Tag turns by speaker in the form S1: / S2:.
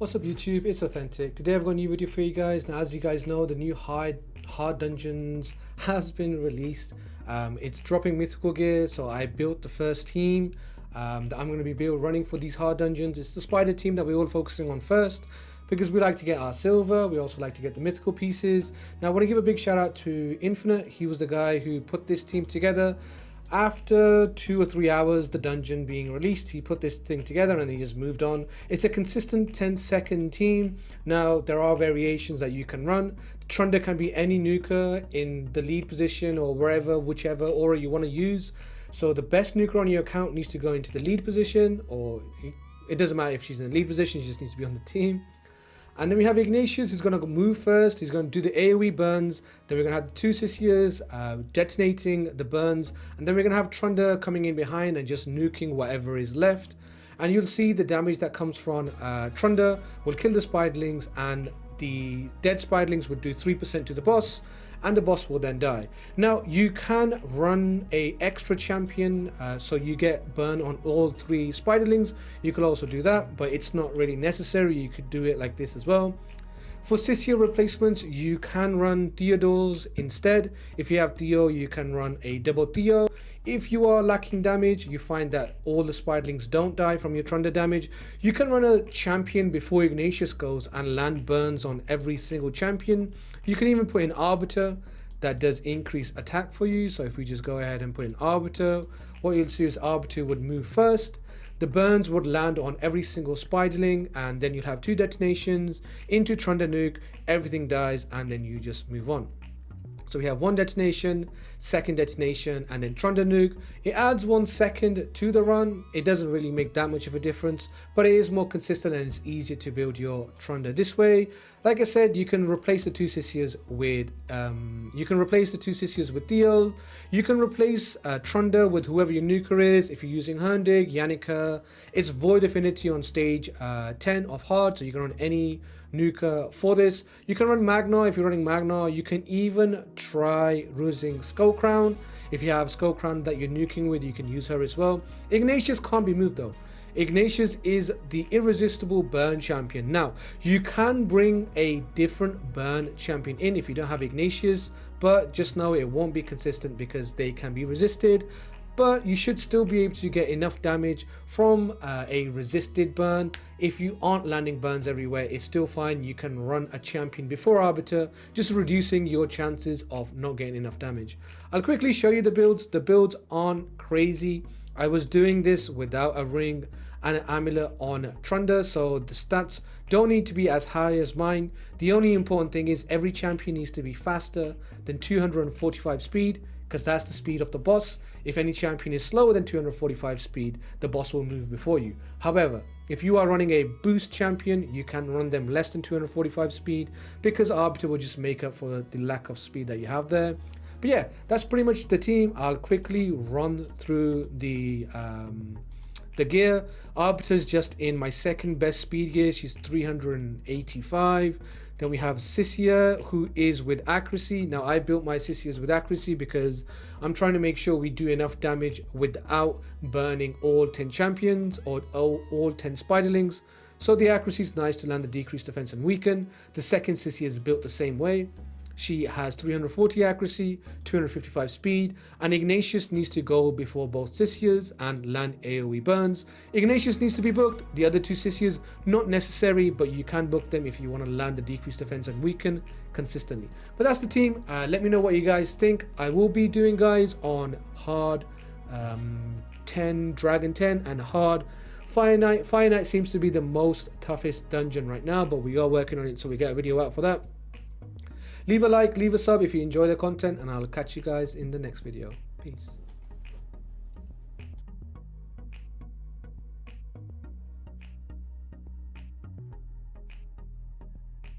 S1: What's up YouTube, it's Authentic. Today I've got a new video for you guys. Now as you guys know, the new hard dungeons has been released. It's dropping mythical gear, so I built the first team that I'm going to be running for these hard dungeons. It's the spider team that we're all focusing on first, because we like to get our silver. We also like to get the mythical pieces. Now I want to give a big shout out to Infinite. He was the guy who put this team together. After 2 or 3 hours the dungeon being released, he put this thing together and he just moved on. It's a consistent 10-second team. Now there are variations that you can run. Trunder can be any nuker in the lead position or wherever, whichever aura you want to use. So the best nuker on your account needs to go into the lead position, or it doesn't matter if she's in the lead position, she just needs to be on the team. And then we have Ignatius, who's going to move first. He's going to do the AoE burns. Then we're going to have the two Sisias detonating the burns. And then we're going to have Trunder coming in behind and just nuking whatever is left. And you'll see the damage that comes from Trunder will kill the spiderlings, and the dead spiderlings would do 3% to the boss, and the boss will then die. Now you can run a extra champion, so you get burn on all 3 spiderlings. You could also do that, but it's not really necessary. You could do it like this as well. For Sisia replacements, you can run Theodores instead. If you have Theo, you can run a double Theo. If you are lacking damage, you find that all the spiderlings don't die from your Trunder damage, you can run a champion before Ignatius goes and land burns on every single champion. You can even put in Arbiter that does increase attack for you. So if we just go ahead and put in Arbiter, what you'll see is Arbiter would move first. The burns would land on every single spiderling, and then you'll have 2 detonations into Trunder nuke, everything dies, and then you just move on. So we have 1 detonation, 2nd detonation, and then Trunder nuke. It adds 1 second to the run. It doesn't really make that much of a difference, but it is more consistent and it's easier to build your Trunder this way. Like I said, you can replace the 2 Sisias with Theo. You can replace Trunder with whoever your nuker is. If you're using Herndeg, Yannicka, it's Void Affinity on stage 10 of hard, so you can run any nuker for this. You can run Magna if you're running Magna. You can even try using Skull Crown. If you have Skull Crown that you're nuking with, you can use her as well. Ignatius can't be moved though. Ignatius is the irresistible burn champion. Now you can bring a different burn champion in if you don't have Ignatius, but just know it won't be consistent because they can be resisted. But you should still be able to get enough damage from a resisted burn. If you aren't landing burns everywhere, it's still fine. You can run a champion before Arbiter, just reducing your chances of not getting enough damage. I'll quickly show you the builds. The builds aren't crazy. I was doing this without a ring and an amulet on Trunder, so the stats don't need to be as high as mine. The only important thing is every champion needs to be faster than 245 speed, because that's the speed of the boss. If any champion is slower than 245 speed, the boss will move before you. However, if you are running a boost champion, you can run them less than 245 speed, because Arbiter will just make up for the lack of speed that you have there. But yeah, that's pretty much the team. I'll quickly run through the gear. Arbiter's just in my 2nd best speed gear. She's 385. Then we have Sisia, who is with accuracy. Now I built my Sisias with accuracy because I'm trying to make sure we do enough damage without burning all 10 champions or all 10 spiderlings. So the accuracy is nice to land the decreased defense and weaken. The 2nd Sisia is built the same way. She has 340 accuracy, 255 speed, and Ignatius needs to go before both Sisias and land AoE burns. Ignatius needs to be booked. The other 2 Sisias, not necessary, but you can book them if you want to land the decreased defense and weaken consistently. But that's the team. Let me know what you guys think. I will be doing guys on hard 10, Dragon 10, and hard Fire Knight. Fire Knight seems to be the most toughest dungeon right now, but we are working on it, so we get a video out for that. Leave a like, leave a sub if you enjoy the content, and I'll catch you guys in the next video. Peace.